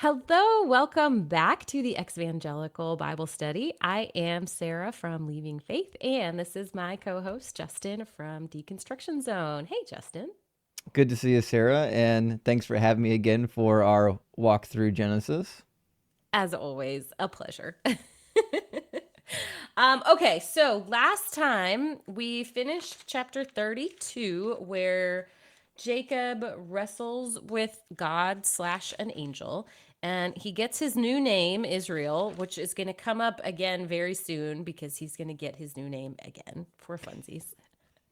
Hello, welcome back to the Exvangelical Bible Study. I am Sara from Leaving Faith, and this is my co host, Justin from Deconstruction Zone. Hey, Justin. Good to see you, Sarah, and thanks for having me again for our walk through Genesis. As always, a pleasure. Okay, so last time we finished chapter 32, where Jacob wrestles with God slash an angel, and he gets his new name, Israel, which is going to come up again very soon because he's going to get his new name again for funsies.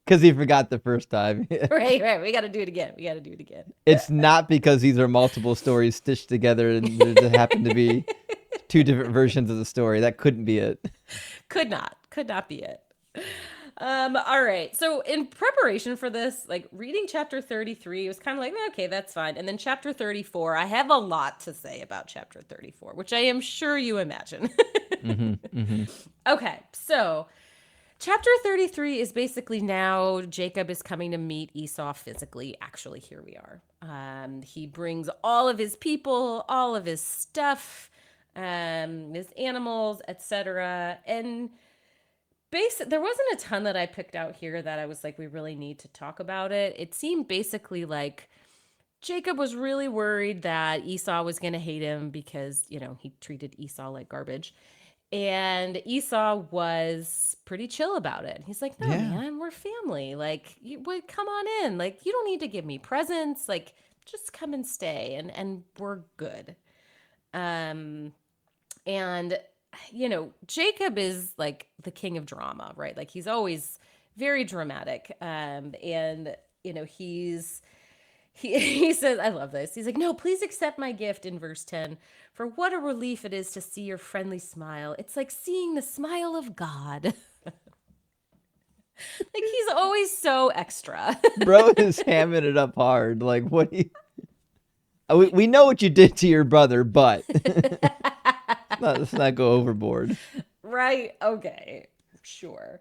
Because he forgot the first time. Right. We got to do it again. We got to do it again. It's not because these are multiple stories stitched together and there just happen to be two different versions of the story. That couldn't be it. Could not be it. All right. So in preparation for this, like reading chapter 33, it was kind of like, okay, that's fine. And then chapter 34, I have a lot to say about chapter 34, which I am sure you imagine. Mm-hmm. Okay. So chapter 33 is basically now Jacob is coming to meet Esau physically. Actually, here we are. He brings all of his people, all of his stuff, his animals, etc. And there wasn't a ton that I picked out here that I was like, we really need to talk about it. It seemed basically like Jacob was really worried that Esau was going to hate him because, he treated Esau like garbage. And Esau was pretty chill about it. He's like, no, Yeah. man, we're family. Like, come on in. Like, you don't need to give me presents. Like, just come and stay and we're good. Um, and Jacob is like the king of drama, right? Like he's always very dramatic. And he says, I love this. He's like, no, please accept my gift in verse 10. For what a relief it is to see your friendly smile. It's like seeing the smile of God. Like he's always so extra. Bro is hamming it up hard. Like, what do you. We know what you did to your brother, but let's not go overboard. Right? Okay. Sure.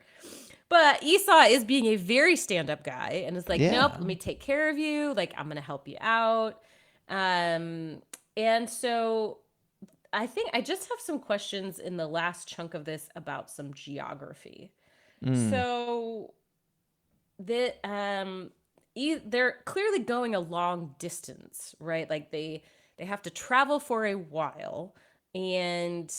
But Esau is being a very stand up guy and is like, nope, Yeah. let me take care of you. Like, I'm going to help you out. And so I think I just have some questions in the last chunk of this about some geography. Mm. So they're clearly going a long distance, right? Like they have to travel for a while, and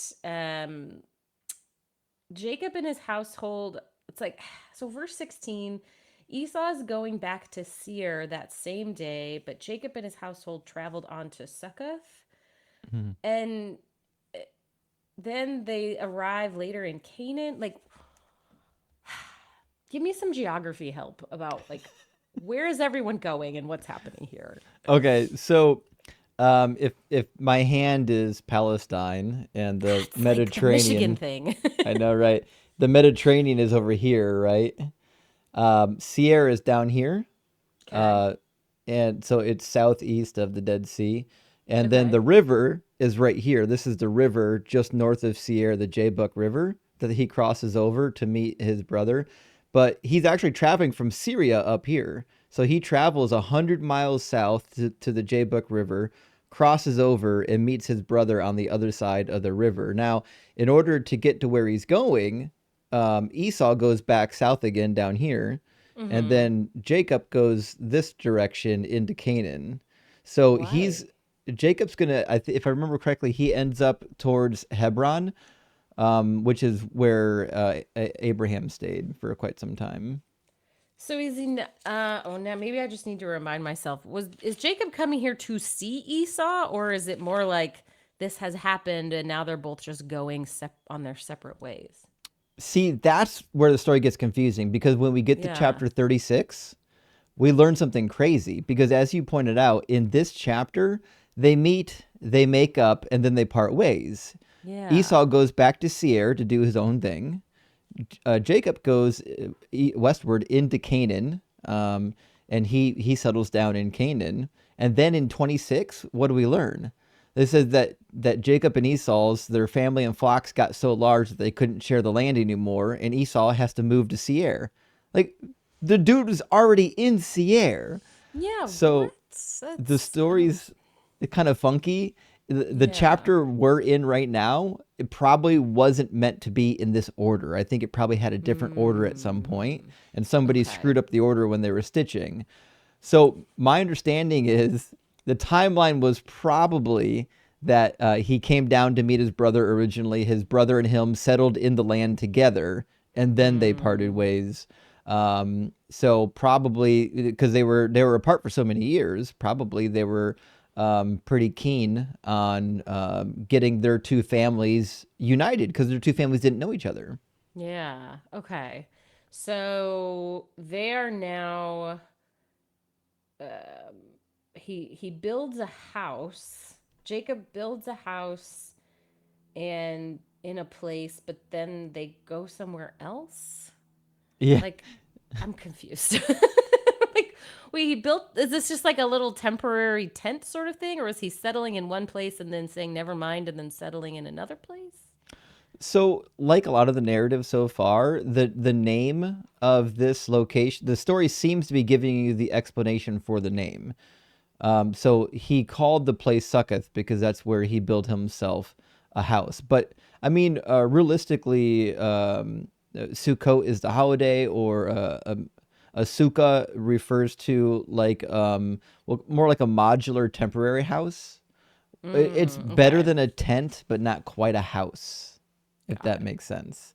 Jacob and his household, it's like, so verse 16, Esau's going back to Seir that same day, but Jacob and his household traveled on to Succoth. Mm. And then they arrive later in Canaan. Like, give me some geography help about, like, where is everyone going and what's happening here? Okay, so if my hand is Palestine and the It's like the Michigan Mediterranean, thing. I know, right? The Mediterranean is over here, right? Sierra is down here, Okay. uh, and so it's southeast of the Dead Sea, and then Okay. the river is right here. This is the river just north of Sierra, the Jabbok River that he crosses over to meet his brother. But he's actually traveling from Syria up here, so he travels 100 miles south to the Jabbok River, crosses over and meets his brother on the other side of the river. Now, in order to get to where he's going, Esau goes back south again down here, and Mm-hmm. then Jacob goes this direction into Canaan. So Why? Jacob's gonna, if I remember correctly, he ends up towards Hebron, which is where Abraham stayed for quite some time. So is he? Oh, now maybe I just need to remind myself. Is Jacob coming here to see Esau, or is it more like this has happened and now they're both just going on their separate ways? See, that's where the story gets confusing because when we get to Yeah. chapter 36, we learn something crazy. Because as you pointed out, in this chapter, they meet, they make up, and then they part ways. Yeah. Esau goes back to Seir to do his own thing. Jacob goes westward into Canaan, and he settles down in Canaan. And then in 26, what do we learn? This says that Jacob and Esau's their family and flocks got so large that they couldn't share the land anymore, and Esau has to move to Seir. Like the dude was already in Seir, Yeah. What? so the That's. story's kind of funky. the Yeah. chapter we're in right now, it probably wasn't meant to be in this order. I think it probably had a different order at some point, Mm. and somebody Okay. screwed up the order when they were stitching. So my understanding is the timeline was probably that he came down to meet his brother originally. His brother and him settled in the land together, and then they parted Mm. ways. So probably because they were apart for so many years, probably they were pretty keen on getting their two families united because their two families didn't know each other. Yeah. Okay. So they are now. He builds a house. Jacob builds a house and in a place, but then they go somewhere else. Yeah. Like, I'm confused. Like, wait, he built. Is this just like a little temporary tent sort of thing, or is he settling in one place and then saying never mind, and then settling in another place? So, like a lot of the narrative so far, the name of this location, the story seems to be giving you the explanation for the name. So he called the place Succoth because that's where he built himself a house. But I mean, realistically, Sukkot is the holiday, or a sukkah refers to like well, more like a modular temporary house. It's better Okay, than a tent, but not quite a house, if got that it. makes sense.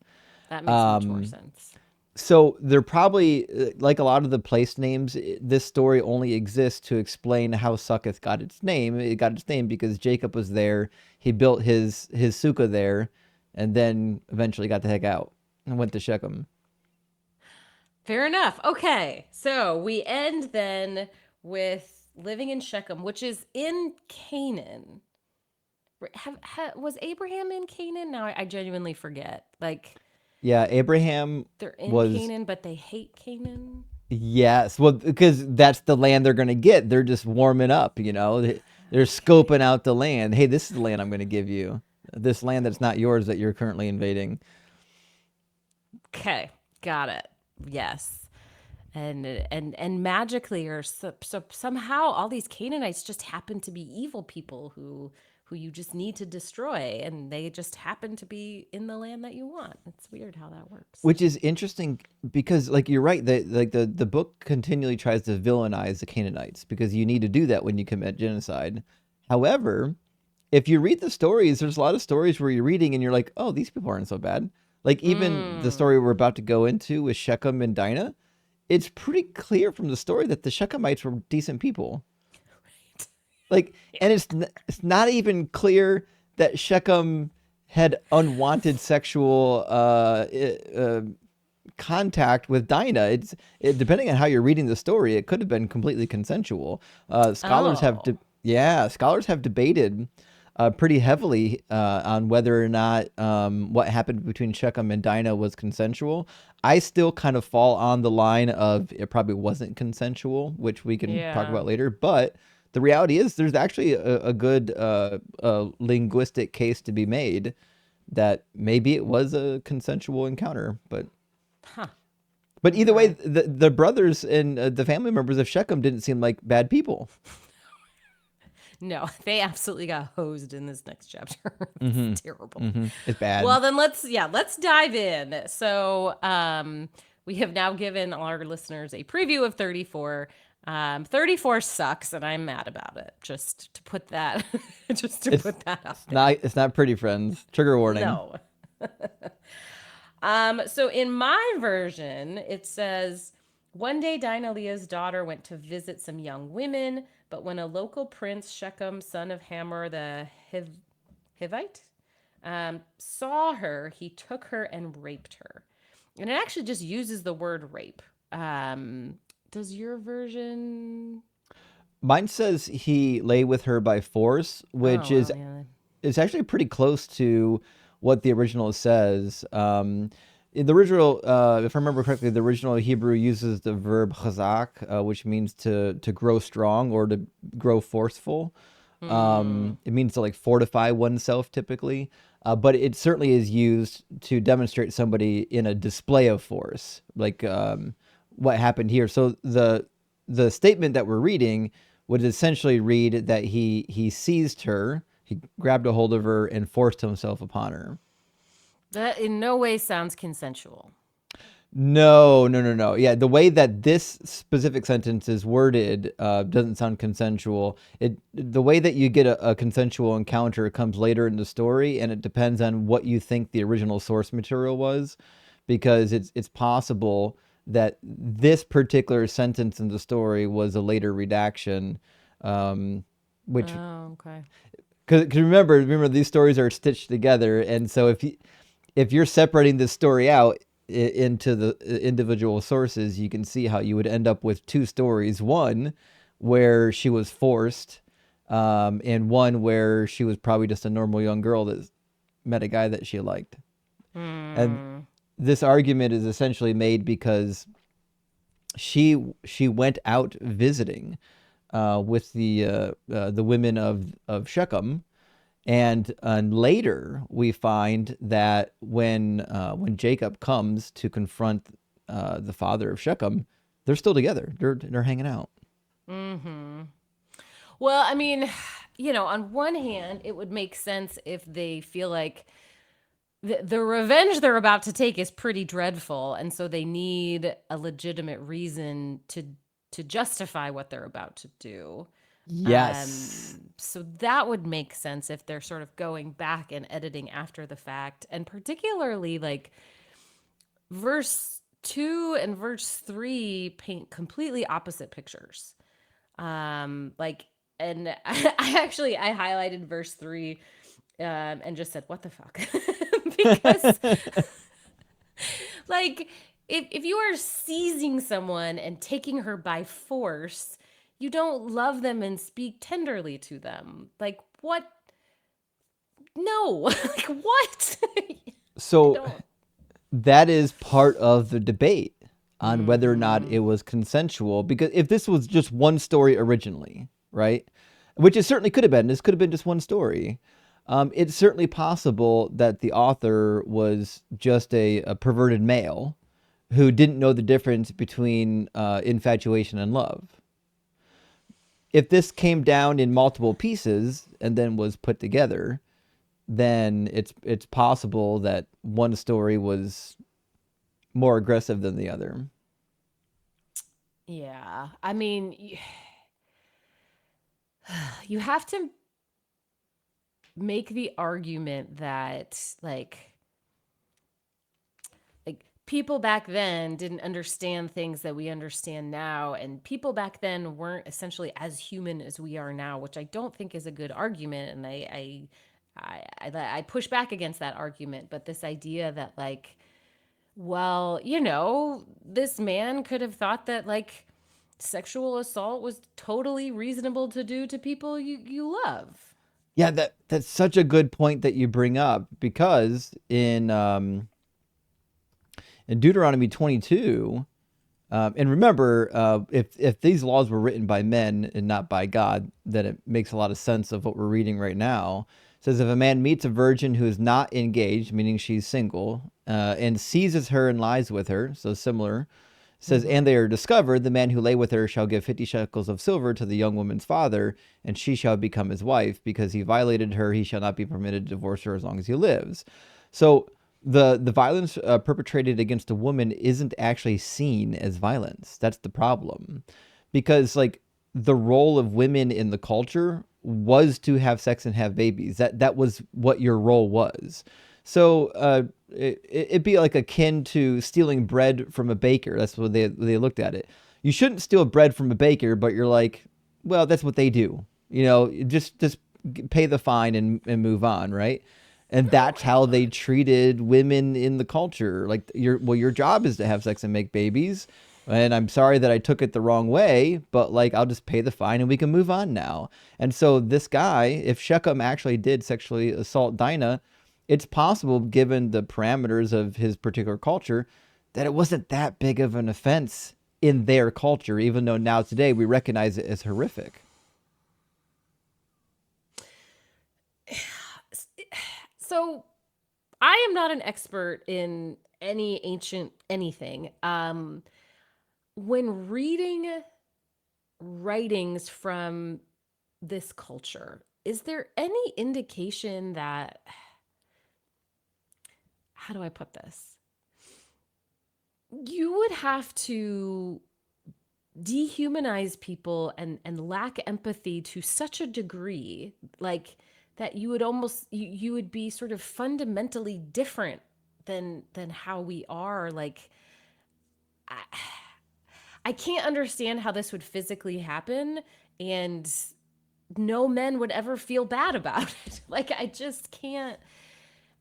That makes much more Um, sense. so they're probably like a lot of the place names. This story only exists to explain how Succoth got its name. It got its name because Jacob was there. He built his sukkah there, and then eventually got the heck out and went to Shechem. Fair enough. Okay, so we end then with living in Shechem, which is in Canaan. Was Abraham in Canaan? Now I genuinely forget. Like, Yeah, Abraham they're in was, Canaan, but they hate Canaan. yes. Well, because that's the land they're gonna get. They're just warming up. They're scoping Okay. out the land. Hey, this is the land I'm gonna give you. This land that's not yours that you're currently invading. Okay, got it. Yes. And magically or somehow all these Canaanites just happen to be evil people who you just need to destroy, and they just happen to be in the land that you want. It's weird how that works. Which is interesting because, like, you're right, that like the book continually tries to villainize the Canaanites because you need to do that when you commit genocide. However, if you read the stories, there's a lot of stories where you're reading and you're like, oh, these people aren't so bad. Like even the story we're Mm. about to go into with Shechem and Dinah, it's pretty clear from the story that the Shechemites were decent people. Like, and it's not even clear that Shechem had unwanted sexual contact with Dinah. Depending on how you're reading the story, it could have been completely consensual. Oh. Scholars have debated pretty heavily on whether or not what happened between Shechem and Dinah was consensual. I still kind of fall on the line of it probably wasn't consensual, which we can talk Yeah. about later. But the reality is, there's actually a good linguistic case to be made that maybe it was a consensual encounter. Huh. But either way, Okay. the brothers and the family members of Shechem didn't seem like bad people. No, they absolutely got hosed in this next chapter. It's Mm-hmm. terrible. Mm-hmm. It's bad. Well, then let's dive in. So, we have now given our listeners a preview of 34. 34 sucks, and I'm mad about it. Just to put that, just to It's put that out it's there. not it's not pretty, friends. Trigger warning. No. So in my version, it says, one day Dinah, Leah's daughter, went to visit some young women, but when a local prince, Shechem, son of Hamor the Hivite, saw her, he took her and raped her. And it actually just uses the word rape. Does your version? Mine says he lay with her by force, which Oh is well, yeah. it's actually pretty close to what the original says. In the original, if I remember correctly, the original Hebrew uses the verb chazak, which means to grow strong or to grow forceful. Hmm. It means to like fortify oneself typically, but it certainly is used to demonstrate somebody in a display of force, like what happened here. So the statement that we're reading would essentially read that he seized her He grabbed a hold of her and forced himself upon her. That in no way sounds consensual. No, no, no, no. Yeah, the way that this specific sentence is worded doesn't sound consensual. The way that you get a consensual encounter comes later in the story, and it depends on what you think the original source material was, because it's possible that this particular sentence in the story was a later redaction, which Oh, okay. because remember these stories are stitched together, and so if you're separating this story out into the individual sources, you can see how you would end up with two stories: one where she was forced, and one where she was probably just a normal young girl that met a guy that she liked. And Hmm. this argument is essentially made because she went out visiting with the women of Shechem, and later we find that when Jacob comes to confront the father of Shechem, they're still together. They're hanging out. Mm-hmm. Well, I mean, on one hand, it would make sense if they feel like the revenge they're about to take is pretty dreadful, and so they need a legitimate reason to justify what they're about to do. Yes. So that would make sense if they're sort of going back and editing after the fact, and particularly like verse 2 and verse 3 paint completely opposite pictures. Like, and I highlighted verse 3 and just said, what the fuck? Because like if you are seizing someone and taking her by force, you don't love them and speak tenderly to them. Like what? No. Like what? I So don't. that is part of the debate on whether or not Mm-hmm. it was consensual. Because if this was just one story originally, right, which it certainly could have been, this could have been just one story. It's certainly possible that the author was just a perverted male who didn't know the difference between infatuation and love. If this came down in multiple pieces and then was put together, then it's possible that one story was more aggressive than the other. Yeah. I mean, you have to make the argument that like people back then didn't understand things that we understand now, and people back then weren't essentially as human as we are now, which I don't think is a good argument, and I push back against that argument. But this idea that like, well, this man could have thought that like sexual assault was totally reasonable to do to people you love. Yeah, that's such a good point that you bring up, because in Deuteronomy 22, and remember, if these laws were written by men and not by God, then it makes a lot of sense of what we're reading right now. It says, if a man meets a virgin who is not engaged, meaning she's single, and seizes her and lies with her, so similar, says, and Mm-hmm. they are discovered, the man who lay with her shall give 50 shekels of silver to the young woman's father, and she shall become his wife. Because he violated her, he shall not be permitted to divorce her as long as he lives. So the violence perpetrated against a woman isn't actually seen as violence. That's the problem, because like the role of women in the culture was to have sex and have babies. That was what your role was. So it'd be like akin to stealing bread from a baker. That's what they looked at it. You shouldn't steal bread from a baker, but you're like, well, that's what they do. Just pay the fine and move on, right? And that's how they treated women in the culture. Like your job is to have sex and make babies. And I'm sorry that I took it the wrong way, but like I'll just pay the fine and we can move on now. And so this guy, if Shechem actually did sexually assault Dinah, it's possible, given the parameters of his particular culture, that it wasn't that big of an offense in their culture, even though now today we recognize it as horrific. So I am not an expert in any ancient anything. When reading writings from this culture, is there any indication that, how do I put this? You would have to dehumanize people and lack empathy to such a degree, like that you would almost you would be sort of fundamentally different than how we are. Like I, I can't understand how this would physically happen, and no men would ever feel bad about it. Like I just can't.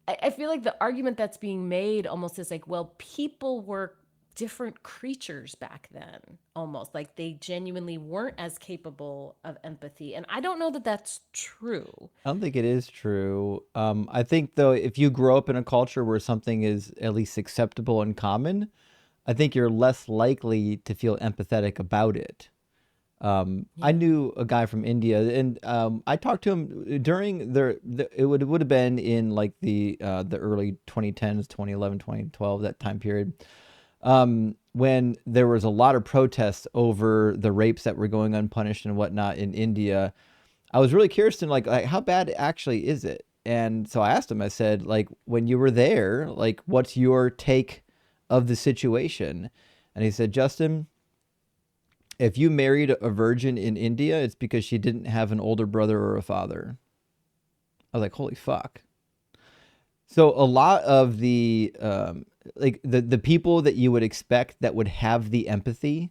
I feel like the argument that's being made almost is like, well, people were different creatures back then, almost like they genuinely weren't as capable of empathy. And I don't know that that's true. I don't think it is true. I think though, if you grow up in a culture where something is at least acceptable and common, I think you're less likely to feel empathetic about it. I Yeah. knew a guy from India, and I talked to him during it would have been in like the early 2010s, 2011, 2012, that time period, when there was a lot of protests over the rapes that were going unpunished and whatnot in India. I was really curious to like how bad actually is it? And so I asked him. I said, like, when you were there, like, what's your take of the situation? And he said, Justin, if you married a virgin in India, it's because she didn't have an older brother or a father. I was like, holy fuck. So a lot of the like the people that you would expect that would have the empathy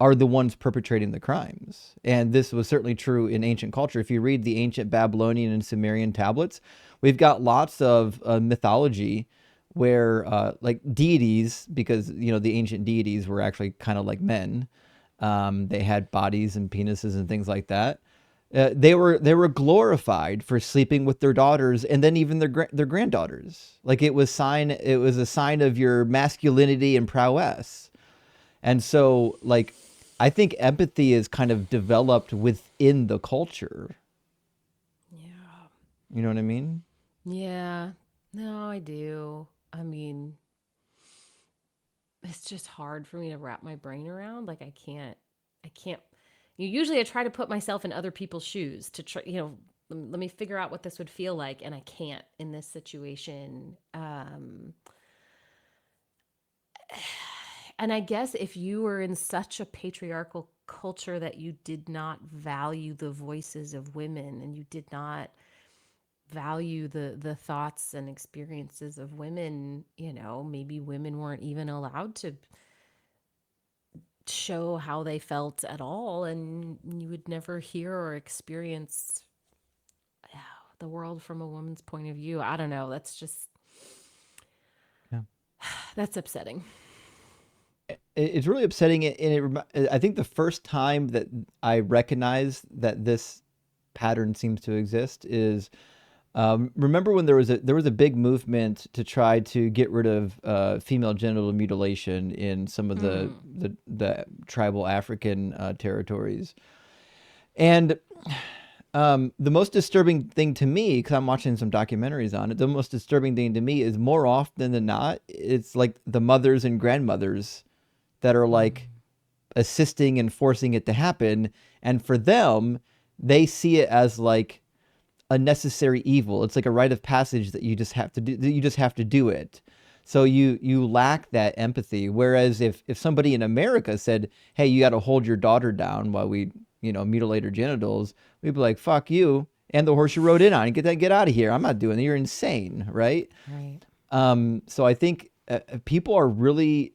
are the ones perpetrating the crimes. And this was certainly true in ancient culture. If you read the ancient Babylonian and Sumerian tablets, we've got lots of mythology where like deities, because the ancient deities were actually kind of like men. They had bodies and penises and things like that. They were glorified for sleeping with their daughters and then even their granddaughters. Like it was a sign of your masculinity and prowess. And so, like, I think empathy is kind of developed within the culture. Yeah. You know what I mean? Yeah. No, I do. I mean, it's just hard for me to wrap my brain around. Like I can't usually I try to put myself in other people's shoes to try, let me figure out what this would feel like, and I can't in this situation. And I guess if you were in such a patriarchal culture that you did not value the voices of women, and you did not value the thoughts and experiences of women, maybe women weren't even allowed to show how they felt at all, and you would never hear or experience the world from a woman's point of view. I don't know, that's just Yeah. that's upsetting. It's really upsetting. I think the first time that I recognize that this pattern seems to exist is remember when there was a big movement to try to get rid of female genital mutilation in some of the Mm. the tribal African territories. And the most disturbing thing to me, because I'm watching some documentaries on it, the most disturbing thing to me is more often than not, it's like the mothers and grandmothers that are like Mm. assisting and forcing it to happen. And for them, they see it as like a necessary evil. It's like a rite of passage that you just have to do. You just have to do it. So you lack that empathy. Whereas if somebody in America said, "Hey, you got to hold your daughter down while we mutilate her genitals," we'd be like, "Fuck you." And the horse you rode in on, get out of here. I'm not doing it. You're insane, right? Right. So I think people are really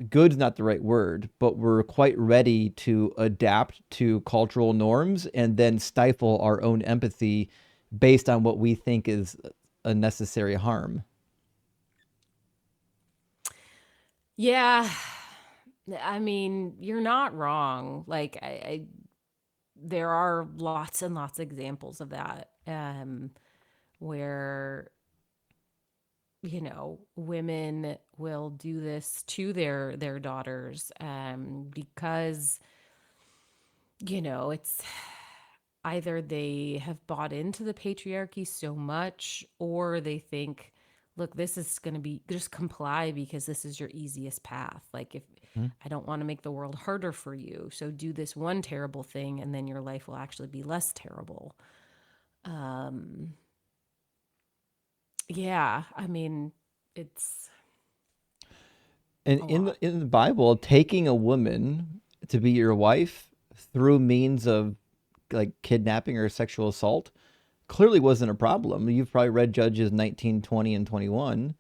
good's not the right word, but we're quite ready to adapt to cultural norms and then stifle our own empathy based on what we think is a necessary harm. Yeah. I mean, you're not wrong. Like there are lots and lots of examples of that, where women will do this to their daughters, because it's either they have bought into the patriarchy so much, or they think, look, this is going to be, just comply because this is your easiest path. Like, if Mhm. I don't want to make the world harder for you, so do this one terrible thing and then your life will actually be less terrible. Um, yeah, I mean, it's And a in lot. the Bible, taking a woman to be your wife through means of like kidnapping or sexual assault clearly wasn't a problem. You've probably read Judges 19, 20, and 21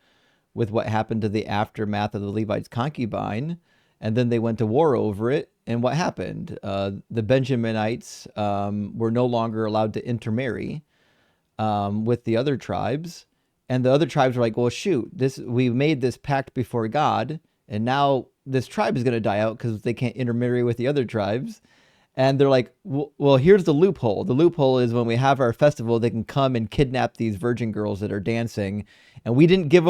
with what happened to the aftermath of the Levite's concubine. And then they went to war over it. And what happened? The Benjaminites were no longer allowed to intermarry with the other tribes. And the other tribes were like, well, shoot, we made this pact before God. And now this tribe is going to die out because they can't intermarry with the other tribes. And they're like, well, here's the loophole. The loophole is when we have our festival, they can come and kidnap these virgin girls that are dancing. And we didn't give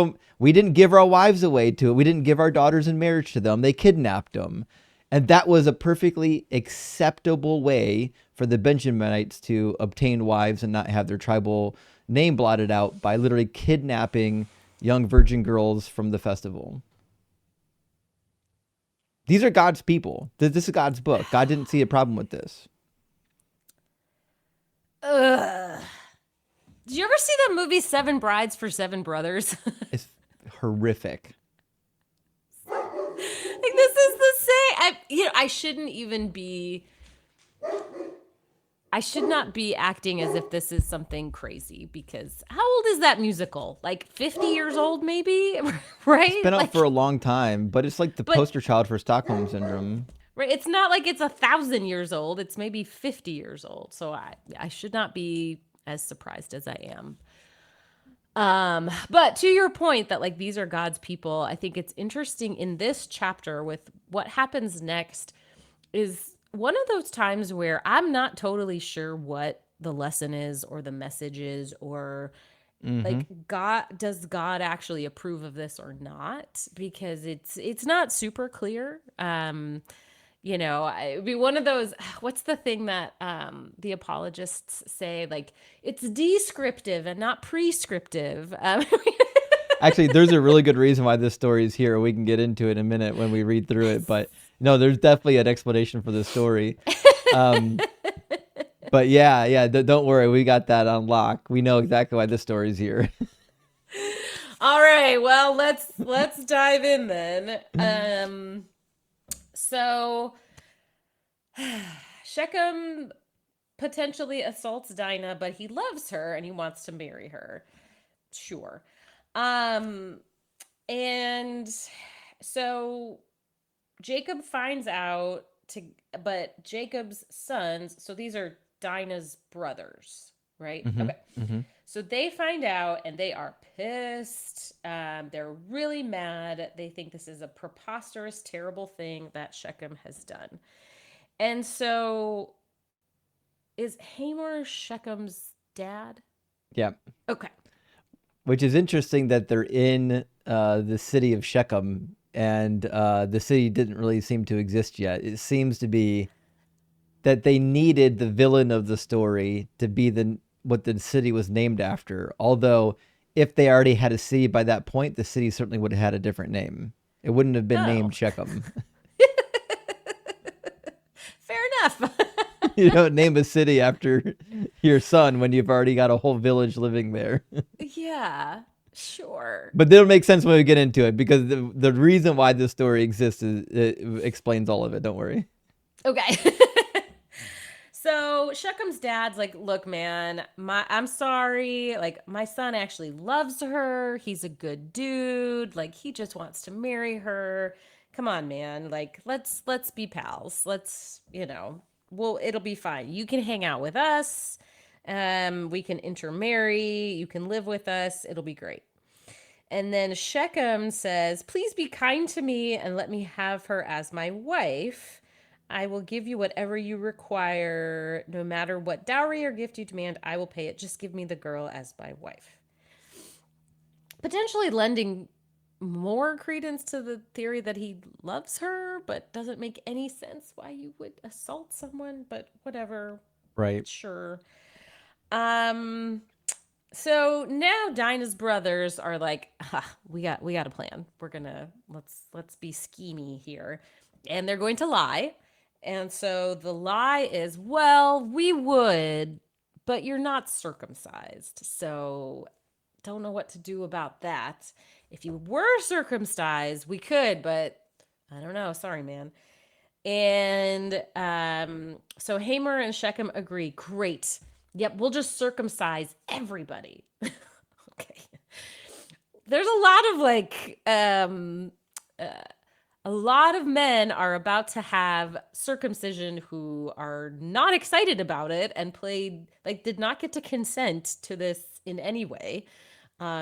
our wives away to it. We didn't give our daughters in marriage to them. They kidnapped them. And that was a perfectly acceptable way for the Benjaminites to obtain wives and not have their tribal name blotted out by literally kidnapping young virgin girls from the festival. These are God's people. This is God's book. God didn't see a problem with this. Ugh. Did you ever see that movie Seven Brides for Seven Brothers? It's horrific. Like this is the same. I shouldn't even be. I should not be acting as if this is something crazy because how old is that musical? Like 50 years old, maybe, It's right? been out Like, for a long time, but it's like the but poster child for Stockholm syndrome. right, it's not like it's 1,000 years old. It's maybe 50 years old. So I should not be as surprised as I am. But to your point that like these are God's people, I think it's interesting in this chapter with what happens next is one of those times where I'm not totally sure what the lesson is or the message is or Mm-hmm. like God actually approve of this or not because it's not super clear. It'd be one of those what's the thing that the apologists say like it's descriptive and not prescriptive. Actually, there's a really good reason why this story is here. We can get into it in a minute when we read through it. But no, there's definitely an explanation for this story. Um, but yeah, don't worry. We got that on lock. We know exactly why this story is here. All right, well, let's dive in then. So Shechem potentially assaults Dinah, but he loves her and he wants to marry her. Sure. Um, and so Jacob finds out but Jacob's sons, so these are Dinah's brothers, right? Mm-hmm. Okay. Mm-hmm. So they find out and they are pissed. They're really mad. They think this is a preposterous, terrible thing that Shechem has done. And so is Hamor Shechem's dad? Yeah. Okay. Which is interesting that they're in the city of Shechem, and the city didn't really seem to exist yet. It seems to be that they needed the villain of the story to be the what the city was named after. Although, if they already had a city by that point, the city certainly would have had a different name. It wouldn't have been Oh, named Shechem. fair enough. You don't name a city after your son when you've already got a whole village living there. Yeah, sure. But it'll make sense when we get into it because the reason why this story exists it explains all of it. Don't worry. Okay. So Shechem's dad's like, look, man, I'm sorry. Like, my son actually loves her. He's a good dude. Like, he just wants to marry her. Come on, man. Like, let's be pals. Well, it'll be fine. You can hang out with us. We can intermarry. You can live with us. It'll be great. And then Shechem says, please be kind to me and let me have her as my wife. I will give you whatever you require. No matter what dowry or gift you demand, I will pay it. Just give me the girl as my wife. Potentially lending more credence to the theory that he loves her, but doesn't make any sense why you would assault someone, but whatever. Right. Sure. So now Dinah's brothers are like, we got a plan. We're gonna let's be schemy here, and they're going to lie. And so the lie is, well, we would, but you're not circumcised. So don't know what to do about that. If you were circumcised, we could, but I don't know. Sorry, man. And so Hamer and Shechem agree. Great. Yep, we'll just circumcise everybody. Okay. There's a lot of a lot of men are about to have circumcision who are not excited about it and did not get to consent to this in any way.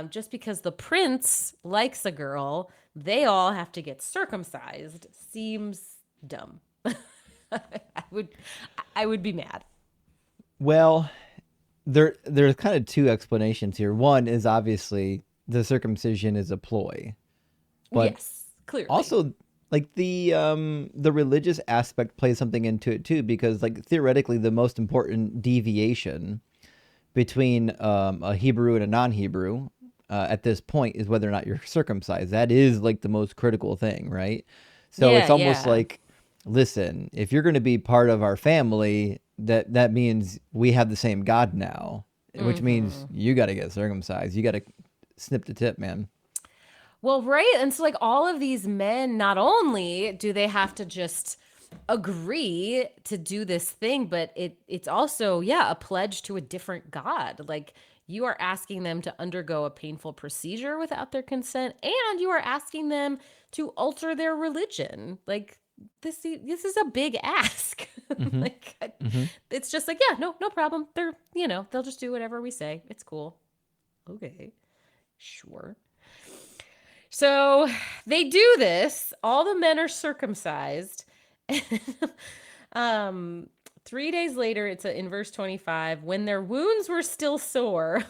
Just because the prince likes a girl, they all have to get circumcised. Seems dumb. I would, I would be mad. Well, there's kind of two explanations here. One is obviously the circumcision is a ploy, but Yes, clearly. also like the religious aspect plays something into it too, because like theoretically the most important deviation between a Hebrew and a non-Hebrew at this point is whether or not you're circumcised. That is like the most critical thing, right? So Yeah, it's almost yeah. like, listen, if you're going to be part of our family, that means we have the same God now, which means Hmm. you got to get circumcised. You got to snip the tip, man. Well, right. And so, like, all of these men, not only do they have to just agree to do this thing, but it's also, yeah, a pledge to a different God. Like, you are asking them to undergo a painful procedure without their consent, and you are asking them to alter their religion. Like, this is a big ask. Mm-hmm. Like, Mm-hmm. it's just like, yeah, no problem. They'll just do whatever we say. It's cool. Okay, sure. So they do this. All the men are circumcised. um, 3 days later, in verse 25, when their wounds were still sore.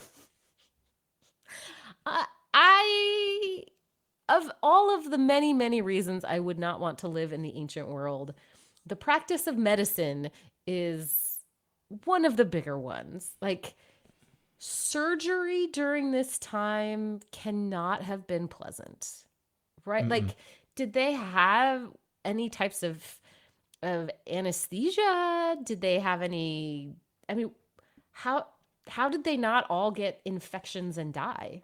I, I, of all of the many, many reasons I would not want to live in the ancient world, the practice of medicine is one of the bigger ones. Like, surgery during this time cannot have been pleasant, right? Mm-mm. Like, did they have any types of anesthesia? Did they have any? I mean, how how did they not all get infections and die?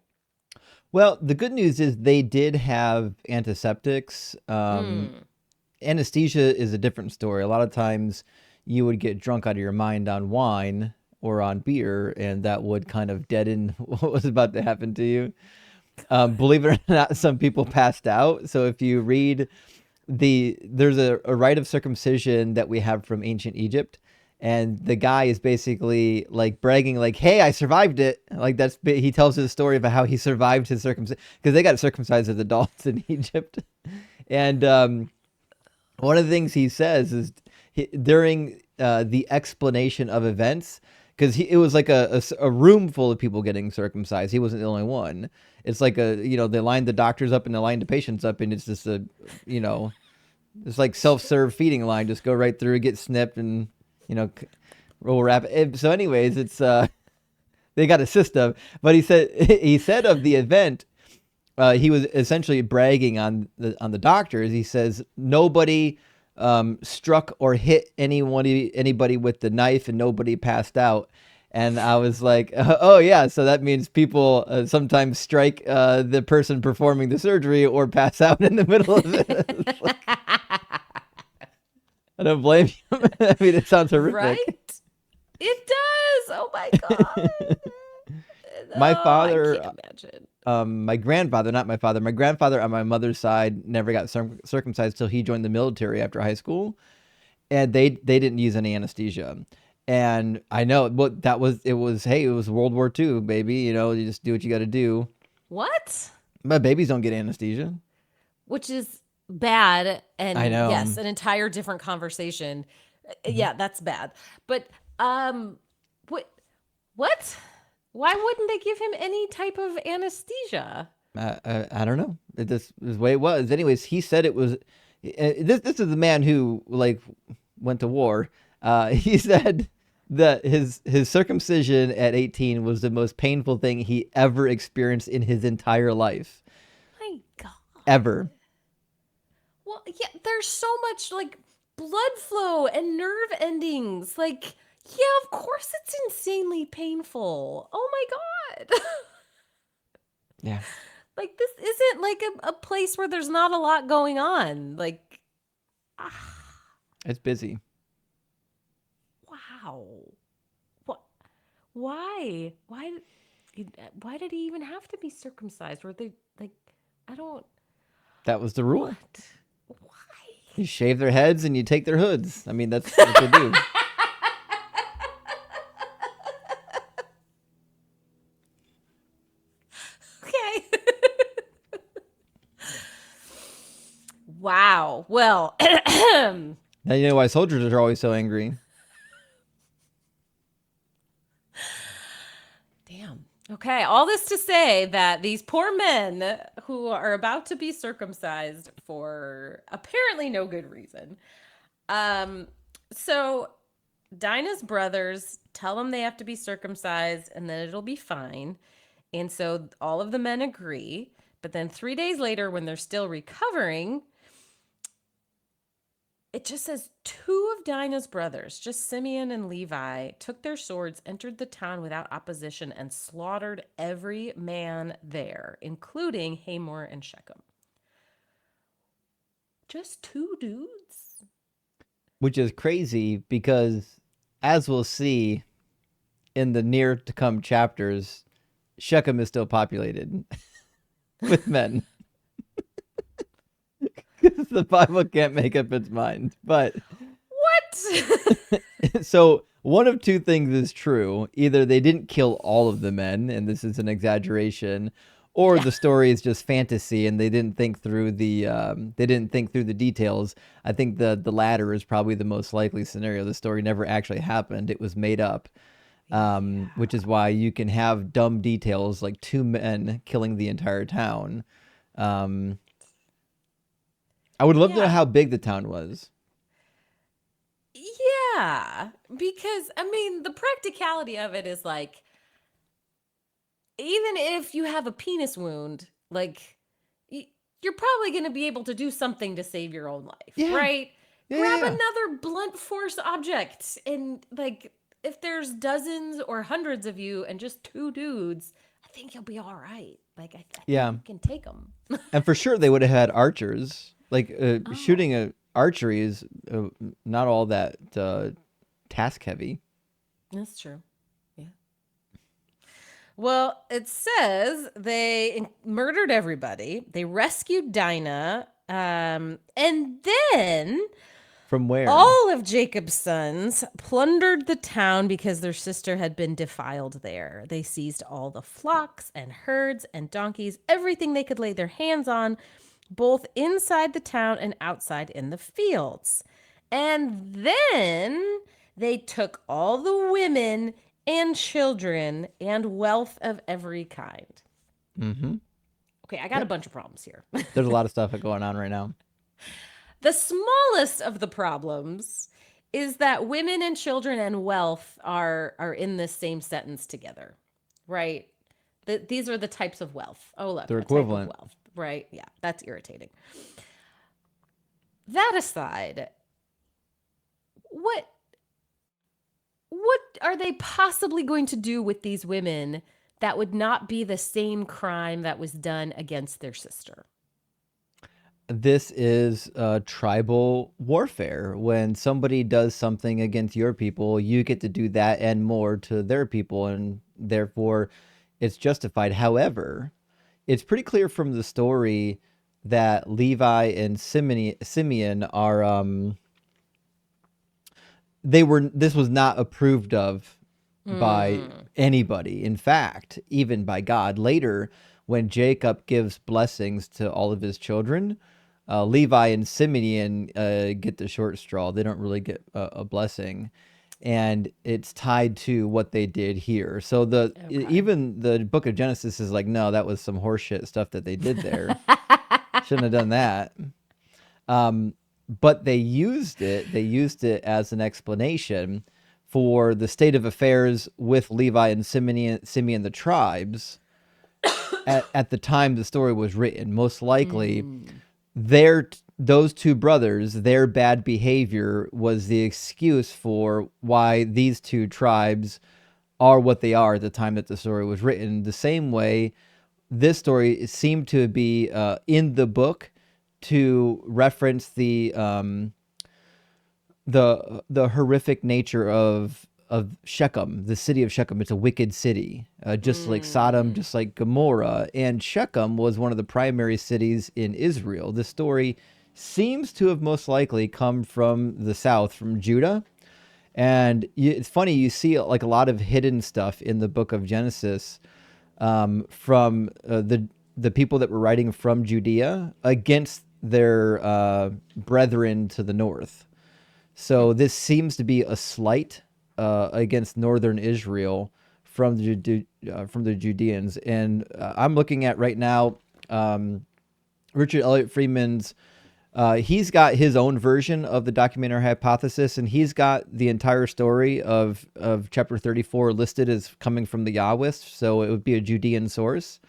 Well, the good news is they did have antiseptics. Mm. Anesthesia is a different story. A lot of times you would get drunk out of your mind on wine or on beer, and that would kind of deaden what was about to happen to you. Believe it or not, some people passed out. So if you read there's a rite of circumcision that we have from ancient Egypt, and the guy is basically like bragging, like, "Hey, I survived it!" Like he tells his story about how he survived his circumcision because they got circumcised as adults in Egypt, and one of the things he says is during the explanation of events, because it was like a room full of people getting circumcised. He wasn't the only one. It's like they lined the doctors up and they lined the patients up, and it's just you know, it's like self-serve feeding line. Just go right through, get snipped, and you know, roll rapid. So, anyways, it's they got a system. But he said of the event, he was essentially bragging on the doctors. He says nobody struck or hit anybody with the knife, and nobody passed out. And I was like, oh yeah, so that means people sometimes strike the person performing the surgery or pass out in the middle of it. I don't blame you. I mean, it sounds horrific. Right? It does. Oh my god. My Oh, I father, can't imagine. my grandfather, not my father, my grandfather on my mother's side never got circumcised till he joined the military after high school, and they didn't use any anesthesia. And I know what that was. Hey, it was World War II, baby. You just do what you got to do. What? But babies don't get anesthesia. Which is bad, I and know. yes, an entire different conversation. Mhm. Yeah, that's bad. But what what why wouldn't they give him any type of anesthesia? I don't know. This is the way it was. Anyways, he said it was. This is the man who like went to war. He said that his circumcision at 18 was the most painful thing he ever experienced in his entire life, My god. ever. Well, yeah, there's so much like blood flow and nerve endings. Like, Yeah, of course it's insanely painful. Oh my God. Yeah, Like, this isn't like a place where there's not a lot going on. Like, ah, it's busy. wow. What? Why? Why did he even have to be circumcised? Were they like, I don't, That was the rule. what? Why? You shave their heads and you take their hoods. I mean, that's what they do. Okay. Wow. Well, Now you know why soldiers are always so angry. damn. Okay, all this to say that these poor men who are about to be circumcised for apparently no good reason. Um, so Dinah's brothers tell them they have to be circumcised and then it'll be fine. And so all of the men agree. But then 3 days later, when they're still recovering, it just says two of Dinah's brothers, just Simeon and Levi, took their swords, entered the town without opposition, and slaughtered every man there, including Hamor and Shechem. Just two dudes? Which is crazy because, as we'll see in the near to come chapters, Shechem is still populated with men. Because the Bible can't make up its mind. But What? so one of two things is true. Either they didn't kill all of the men, and this is an exaggeration, or Yeah. the story is just fantasy and they didn't think through the details. I think the latter is probably the most likely scenario. The story never actually happened. It was made up. Which is why you can have dumb details like two men killing the entire town. Um, I would love to know Yeah. how big the town was. Yeah. Because, I mean, the practicality of it is like, even if you have a penis wound, like, you're probably going to be able to do something to save your own life, Yeah, right? yeah, yeah, Grab yeah. another blunt force object. And, like, if there's dozens or hundreds of you and just two dudes, I think you'll be all right. Like, I think Yeah. you can take them. And for sure they would have had archers. Like Oh, shooting a archery is not all that task heavy. that's true. Yeah. Well, it says they murdered everybody. They rescued Dinah. And then From where? all of Jacob's sons plundered the town because their sister had been defiled there. They seized all the flocks and herds and donkeys, everything they could lay their hands on, both inside the town and outside in the fields. And then they took all the women and children and wealth of every kind. Mm-hmm. Okay, I got a Yep. bunch of problems here. There's a lot of stuff going on right now. The smallest of the problems is that women and children and wealth are in this same sentence together, right? These are the types of wealth. Oh, look, They're a type of equivalent. wealth, right? Yeah, that's irritating. That aside, what what are they possibly going to do with these women that would not be the same crime that was done against their sister? This is tribal warfare. When somebody does something against your people, you get to do that and more to their people, and therefore it's justified. However, it's pretty clear from the story that Levi and Simeon are this was not approved of by Hmm. anybody. In fact, even by God. Later, when Jacob gives blessings to all of his children, Levi and Simeon get the short straw. They don't really get a blessing, and it's tied to what they did here. So Okay. even the Book of Genesis is like, no, that was some horseshit stuff that they did there. Shouldn't have done that. Um, but they used it. They used it as an explanation for the state of affairs with Levi and Simeon the tribes at the time the story was written. Most likely, Mm. their those two brothers, their bad behavior was the excuse for why these two tribes are what they are at the time that the story was written. The same way this story seemed to be in the book to reference the horrific nature of Shechem, the city of Shechem. It's a wicked city, just like Sodom, Mm. just like Gomorrah. And Shechem was one of the primary cities in Israel. The story seems to have most likely come from the south, from Judah. And it's funny, you see like a lot of hidden stuff in the book of Genesis from the people that were writing from Judea against their brethren to the north. So this seems to be a slight against northern Israel from from the Judeans. And I'm looking at right now Richard Elliott Friedman's. He's got his own version of the documentary hypothesis, and he's got the entire story of chapter 34 listed as coming from the Yahwist, so it would be a Judean source.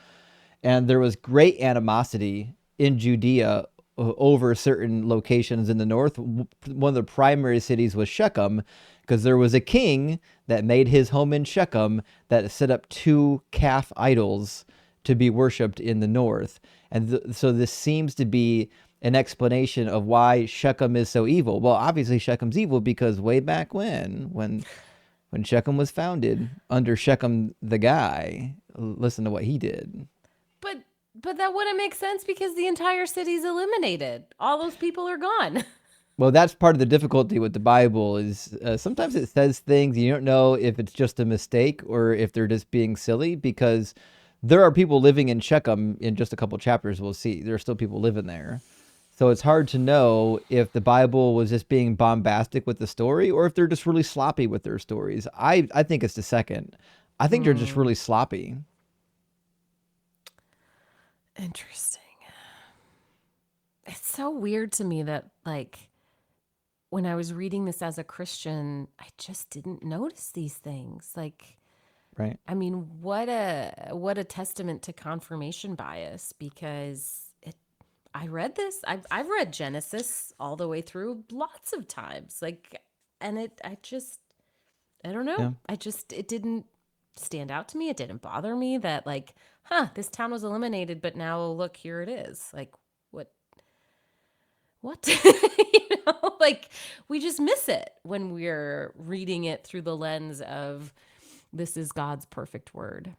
And there was great animosity in Judea over certain locations in the north. One of the primary cities was Shechem, because there was a king that made his home in Shechem that set up two calf idols to be worshipped in the north. And so this seems to be an explanation of why Shechem is so evil. Well, obviously Shechem's evil because way back when Shechem was founded under Shechem the guy, listen to what he did. But but that wouldn't make sense because the entire city's eliminated. All those people are gone. Well, that's part of the difficulty with the Bible is sometimes it says things you don't know if it's just a mistake or if they're just being silly, because there are people living in Shechem in just a couple chapters. We'll see. There are still people living there. So it's hard to know if the Bible was just being bombastic with the story or if they're just really sloppy with their stories. I think it's the second. I think they're just really sloppy. Interesting. It's so weird to me that like when I was reading this as a Christian, I just didn't notice these things. Like, Right. I mean, what a testament to confirmation bias, because I read this. I've read Genesis all the way through lots of times. Like, and I don't know. Yeah. It didn't stand out to me. It didn't bother me that like, this town was eliminated, but now look, here it is. Like, what? Like we just miss it when we're reading it through the lens of this is God's perfect word.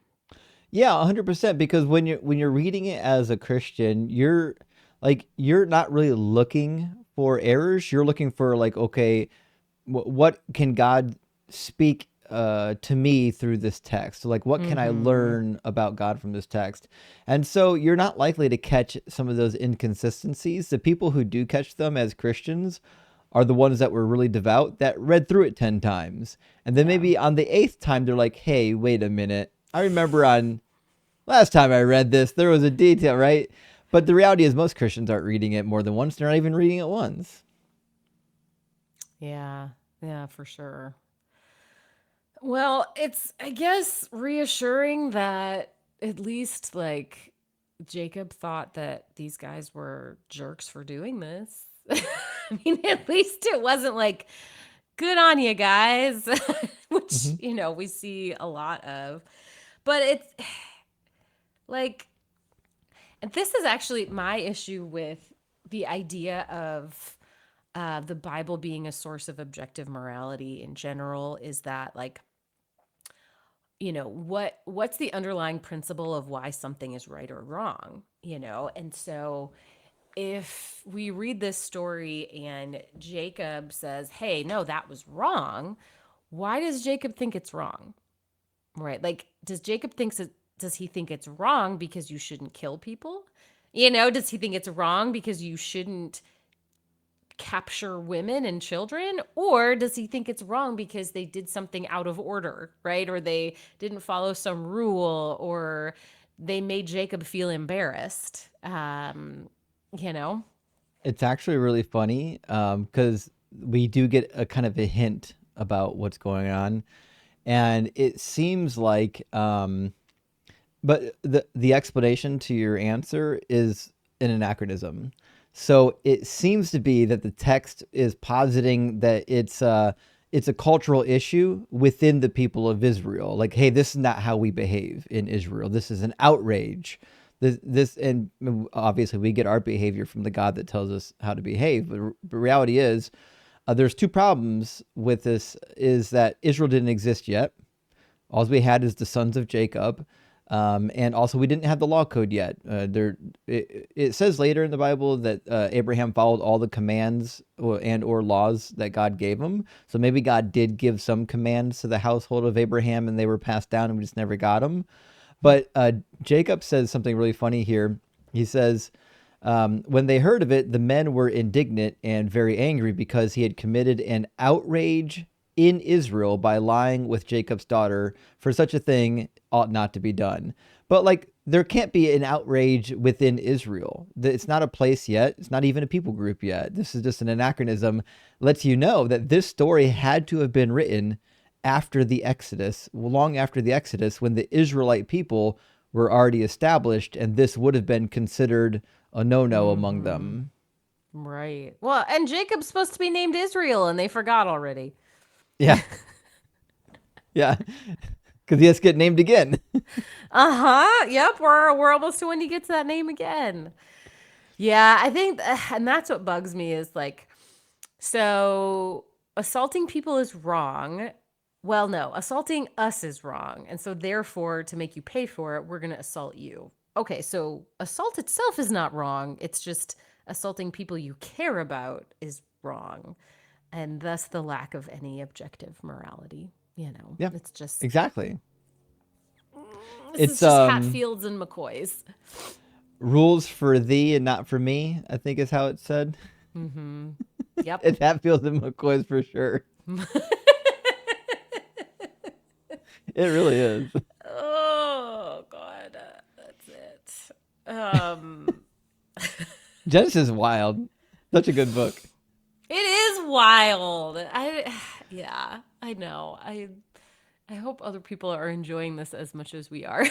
Yeah, 100%. Because when you're reading it as a Christian, you're not really looking for errors. You're looking for like, okay, what can God speak to me through this text? So like, what can I Mm-hmm. learn about God from this text? And so you're not likely to catch some of those inconsistencies. The people who do catch them as Christians are the ones that were really devout that read through it 10 times. And then Yeah. maybe on the eighth time, they're like, hey, wait a minute. I remember on last time I read this, there was a detail, right? But the reality is most Christians aren't reading it more than once. They're not even reading it once. Yeah. Yeah, for sure. Well, it's, I guess, reassuring that at least like Jacob thought that these guys were jerks for doing this. I mean, at least it wasn't like, good on you guys, which, Hmm. we see a lot of. But it's like, and this is actually my issue with the idea of the Bible being a source of objective morality in general is that like what's the underlying principle of why something is right or wrong, and so if we read this story and Jacob says, hey, no, that was wrong, why does Jacob think it's wrong? Right, like does he think it's wrong because you shouldn't kill people? Does he think it's wrong because you shouldn't capture women and children? Or does he think it's wrong because they did something out of order, right? Or they didn't follow some rule, or they made Jacob feel embarrassed? You know? It's actually really funny because we do get a kind of a hint about what's going on. And it seems like, but the explanation to your answer is an anachronism. So it seems to be that the text is positing that it's a cultural issue within the people of Israel. Like, hey, this is not how we behave in Israel. This is an outrage. This and obviously we get our behavior from the God that tells us how to behave. But the reality is, there's two problems with this: is that Israel didn't exist yet. All we had is the sons of Jacob. And also, we didn't have the law code yet. It says later in the Bible that Abraham followed all the commands or laws that God gave him. So maybe God did give some commands to the household of Abraham, and they were passed down, and we just never got them. But Jacob says something really funny here. He says, when they heard of it, the men were indignant and very angry because he had committed an outrage in Israel by lying with Jacob's daughter, for such a thing ought not to be done. But like, there can't be an outrage within Israel. It's not a place yet. It's not even a people group yet. This is just an anachronism. Lets you know that this story had to have been written after the Exodus, long after the Exodus, when the Israelite people were already established, and this would have been considered a no-no among them. Right. Well, and Jacob's supposed to be named Israel, and they forgot already. Yeah. Yeah. Because he has to get named again. Yep. We're almost to when he gets that name again. Yeah, I think, and that's what bugs me is like, so assaulting people is wrong. Well, no, assaulting us is wrong. And so therefore, to make you pay for it, we're going to assault you. Okay, so assault itself is not wrong. It's just assaulting people you care about is wrong. And thus the lack of any objective morality. Yeah, It's just, exactly. this It's is just Hatfields and McCoys. rules for thee and not for me, I think is how it's said. Mm-hmm. Yep. It's Hatfields and McCoys for sure. It really is. Oh God, that's it. Genesis is wild. Such a good book. It is wild. Yeah, I know. I hope other people are enjoying this as much as we are.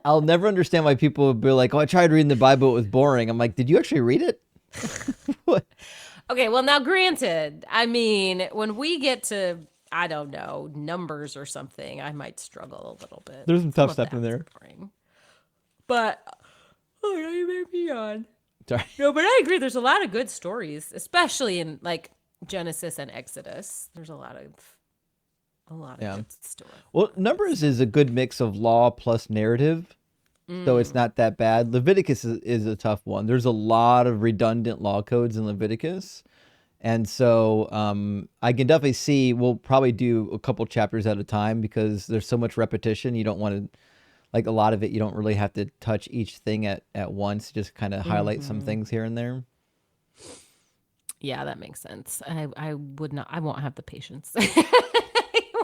I'll never understand why people would be like, "Oh, I tried reading the Bible; it was boring." I'm like, "Did you actually read it?" What? Okay, well now granted, I mean, when we get to, I don't know, numbers or something, I might struggle a little bit. There's some tough of stuff in that's there. boring. But oh, yeah, you made me yawn. Sorry. No, but I agree. There's a lot of good stories, especially in like Genesis and Exodus. There's a lot of Yeah. good stories. Well, Numbers is a good mix of law plus narrative, so it's not that bad. Leviticus is a tough one. There's a lot of redundant law codes in Leviticus. And so I can definitely see we'll probably do a couple chapters at a time because there's so much repetition. You don't want to, like a lot of it, you don't really have to touch each thing at once. Just kind of highlight some things here and there. Yeah, that makes sense. I would not. I won't have the patience. I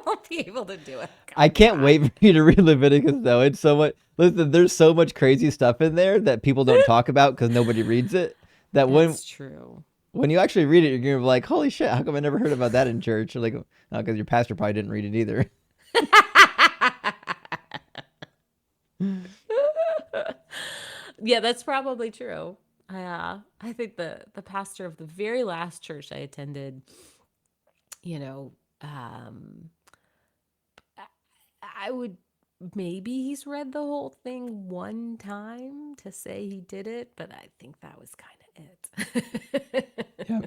won't be able to do it. I can't wait for you to read Leviticus, though. It's so much. Listen, there's so much crazy stuff in there that people don't talk about because nobody reads it. That's true. When you actually read it, you're gonna be like, "Holy shit! How come I never heard about that in church?" Or like, because your pastor probably didn't read it either. Yeah, that's probably true. I think the pastor of the very last church I attended, you know, I would maybe he's read the whole thing one time to say he did it, but I think that was kind of it. Yeah.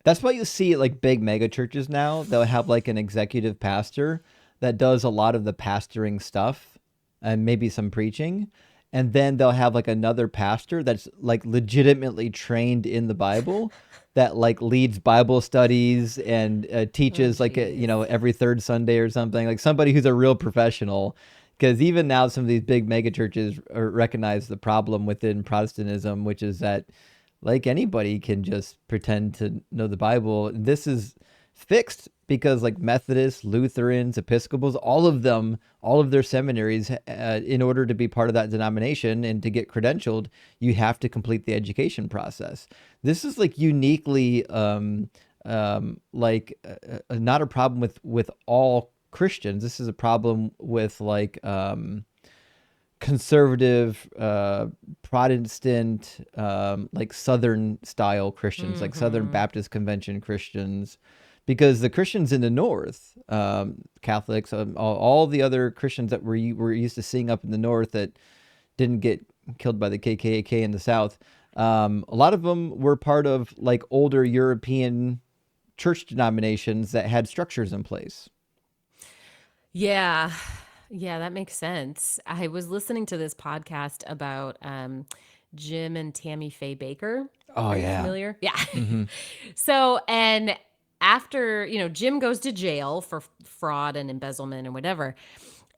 That's why you see like big mega churches now. They'll have like an executive pastor that does a lot of the pastoring stuff and maybe some preaching. And then they'll have like another pastor that's like legitimately trained in the Bible that like leads Bible studies and teaches like, every third Sunday or something, like somebody who's a real professional. Because even now, some of these big mega churches recognize the problem within Protestantism, which is that like anybody can just pretend to know the Bible. This is fixed because like Methodists, Lutherans, Episcopals, all of their seminaries, in order to be part of that denomination and to get credentialed, you have to complete the education process. This is like uniquely not a problem with all Christians. This is a problem with like conservative, Protestant, like Southern style Christians, like Southern Mm-hmm. Baptist Convention Christians, because the Christians in the North, Catholics, all the other Christians that we're used to seeing up in the North that didn't get killed by the KKK in the South, a lot of them were part of like older European church denominations that had structures in place. Yeah. Yeah, that makes sense. I was listening to this podcast about Jim and Tammy Faye Baker. Oh Are you yeah. familiar? Yeah. Hmm. So, and after, Jim goes to jail for fraud and embezzlement and whatever.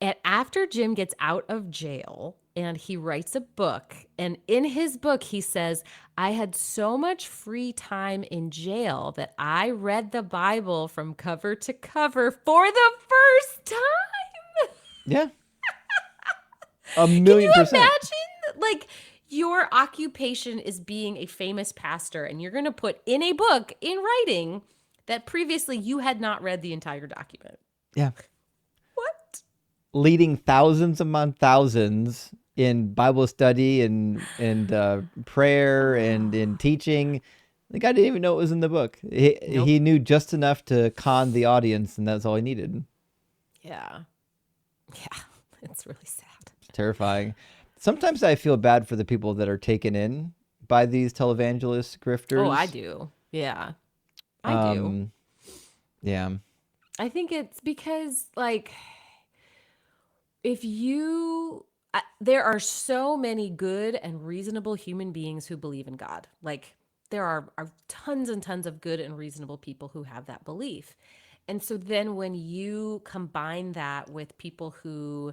And after Jim gets out of jail and he writes a book, and in his book, he says, I had so much free time in jail that I read the Bible from cover to cover for the first time. Yeah. A Can you million percent. imagine? Like, your occupation is being a famous pastor, and you're going to put in a book in writing that previously you had not read the entire document. Yeah. What? Leading thousands among thousands in Bible study and prayer and in teaching. The guy didn't even know it was in the book. Nope. He knew just enough to con the audience, and that's all he needed. Yeah. Yeah. It's really sad. It's terrifying. Sometimes I feel bad for the people that are taken in by these televangelist Oh, I grifters. do. Yeah. I do. Um, yeah. I think it's because, like, if you there are so many good and reasonable human beings who believe in God. Like, there are tons and tons of good and reasonable people who have that belief. And so then when you combine that with people who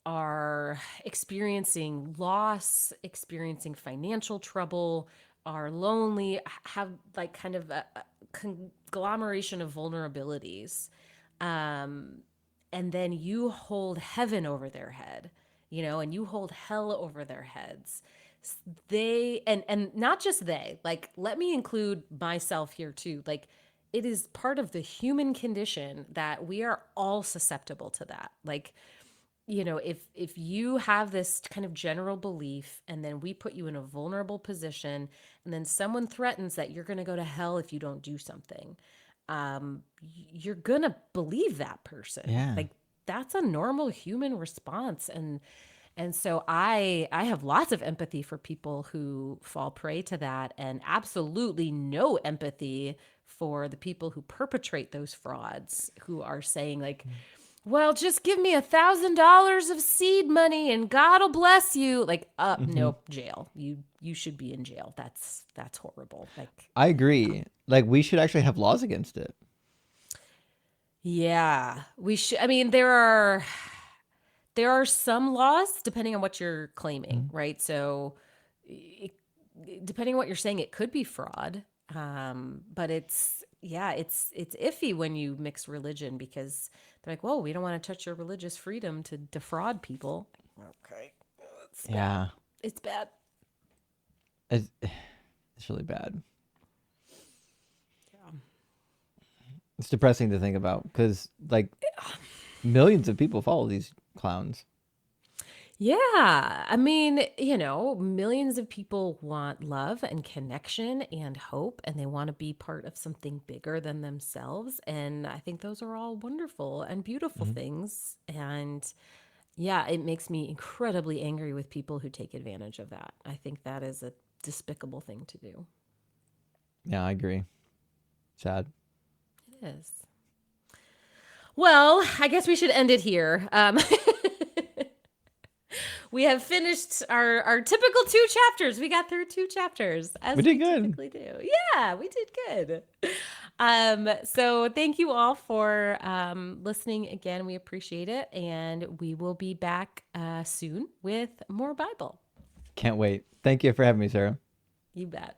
are experiencing loss, experiencing financial trouble, are lonely, have like kind of a conglomeration of vulnerabilities, um, and then you hold heaven over their head, and you hold hell over their heads. They and not just they, like, let me include myself here too. Like, it is part of the human condition that we are all susceptible to that. Like, if you have this kind of general belief and then we put you in a vulnerable position and then someone threatens that you're going to go to hell if you don't do something, you're going to believe that person. Yeah. Like, that's a normal human response. And so I have lots of empathy for people who fall prey to that, and absolutely no empathy for the people who perpetrate those frauds, who are saying, like, well, just give me $1,000 of seed money and God will bless you. Like, Hmm. nope, jail. You should be in jail. That's horrible. Like, I agree. Like we should actually have laws against it. yeah, we should. I mean, there are some laws depending on what you're claiming, Mhm. right? So, it, depending on what you're saying, it could be fraud. But it's iffy when you mix religion, because they're like, "Whoa, we don't want to touch your religious freedom to defraud people." Okay, it's bad. Yeah. It's bad. It's really bad. Yeah. It's depressing to think about because like millions of people follow these clowns. Yeah. I mean, millions of people want love and connection and hope, and they want to be part of something bigger than themselves. And I think those are all wonderful and beautiful Mhm. things. And yeah, it makes me incredibly angry with people who take advantage of that. I think that is a despicable thing to do. Yeah, I agree. Sad. It is. Well, I guess we should end it here. We have finished our typical 2 chapters. We got through 2 chapters, We as did we good. typically do. Yeah, we did good. So thank you all for listening again. We appreciate it. And we will be back soon with more Bible. Can't wait. Thank you for having me, Sarah. You bet.